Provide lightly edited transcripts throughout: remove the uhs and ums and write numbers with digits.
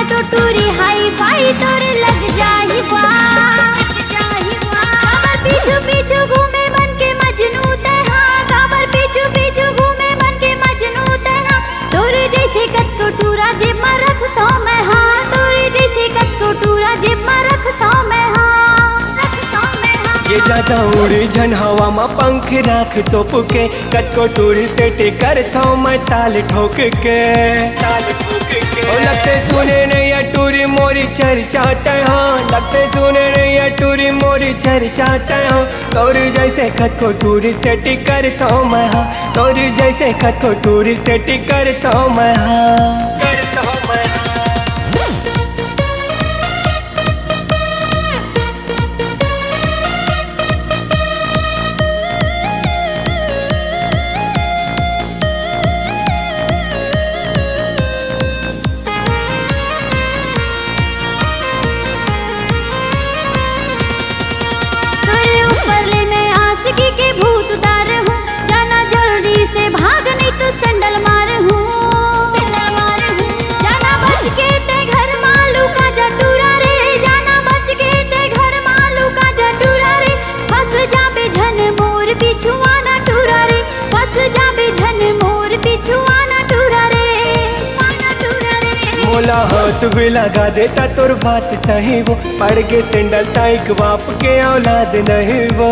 मैं तो टूरी हाई फाई तोरे लग जाही बा। काबर पीछू पीछू घूमे बन के मजनू तहा, काबर पीछू पीछू घूमे बन के मजनू तहा। तोरे जैसे कत को टूरा जेब में रखता मैं हाँ, तोरे जैसे कत को टूरा जेब में रखता मैं हाँ। ये ज्यादा उड़ी जन हवा में पंख राख तोप के, कत को टूरी से टिकर था मैं ताल ठोक के। ओ लगते सुने नहीं टूरी मोरी चर्चाते हाँ, लगते सुने नहीं टूरी मोरी चर्चाते हाँ। तोरी जैसे कत को टूरी से टिकर था मैं हाँ, तोरी जैसे कत को टूरी से टिकर था मैं हाँ। के भूत उतार हूँ, जाना जल्दी से भाग नहीं तो सैंडल मार हूँ। जाना बच के ते घर मालू का जटूरा रे, जाना बच के ते घर मालू का जटूरा रे। फंस जाबे झन मोर पिछुआना टूरा रे, फंस जाबे झन मोर पिछुआना टूरा रे। मोला हाथ भी लगा देता तोर बात सही वो, पड़ के सैंडल ताइक बाप के औलाद नहीं वो।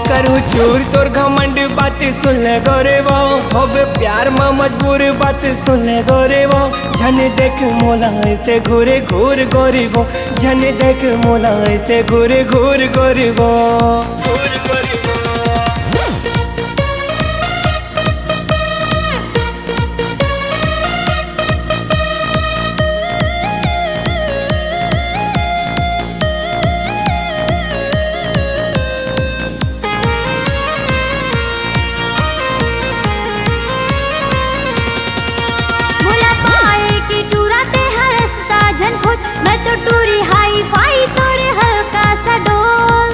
करूँ चूर तोर घमंड बात सुन ले गोरे वो, होबे प्यार में मजबूर बात सुन ले गोरे वो। झन देख मोला ऐसे घूरे घूर गोरी वो, झन देख मोला ऐसे घूरे घूर गोरी वो। मैं तो टूरी हाई फाई तोरे हल्का सा डोल।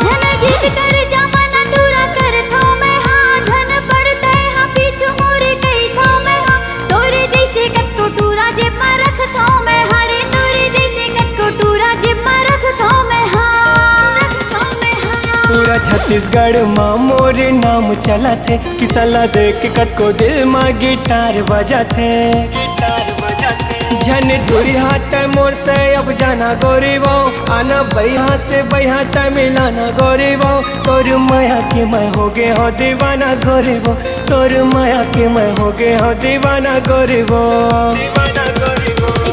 धन जीत कर जमाना टूरा कर थो मैं हाँ, धन पड़ते हाँ पीछू मोरे कई थो मैं हाँ। तोरे जैसे कत को टूरा जेब में रख थो मैं हाँ रे, तोरे जैसे कत को टूरा जेब में रख थो मैं हाँ। पूरा छत्तीसगढ़ माँ मोरे नाम चला थे, किसला देख कत को दिल में गिटार बजा थे। झन दूरी हाथ मोर से अब जाना गोरी वो, आना बैहा से बैहा त मिलाना गोरी वो। तोर माया के मैं हो गे हो दीवाना गोरी वो, तोर माया के मैं हो गे हो दीवाना गोरी वो।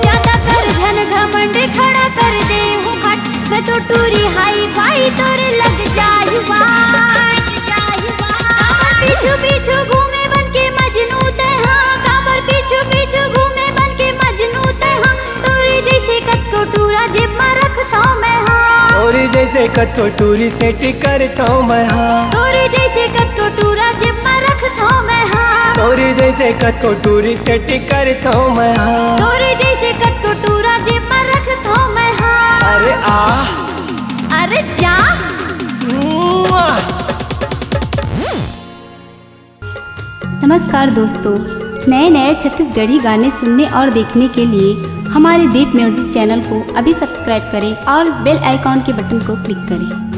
ज्यादा कर झन घमंड खड़ा कर दे हूँ घट, मैं तो टूरी हाई फाई तोरे लग जाही बा। पीछू पीछू घूमे बन के मजनू तहा, काबर पीछू पीछू घूमे बन के मजनू तहा। तोरी जैसे कत को टूरा जेब में रखता मैं हाँ, तोरी जैसे कत को टूरी से टिकर था मैं हाँ, तोरी जैसे कत को टूरा जेब में रखता मैं हाँ। तोरी जैसे कत को टूरी से टिकर था मैं हाँ, तोरी जैसे कत को टूरा जेब में रखता मैं हाँ। अरे आ अरे जा। नमस्कार दोस्तों, नए नए छत्तीसगढ़ी गाने सुनने और देखने के लिए हमारे दीप म्यूजिक चैनल को अभी सब्सक्राइब करें और बेल आइकॉन के बटन को क्लिक करें।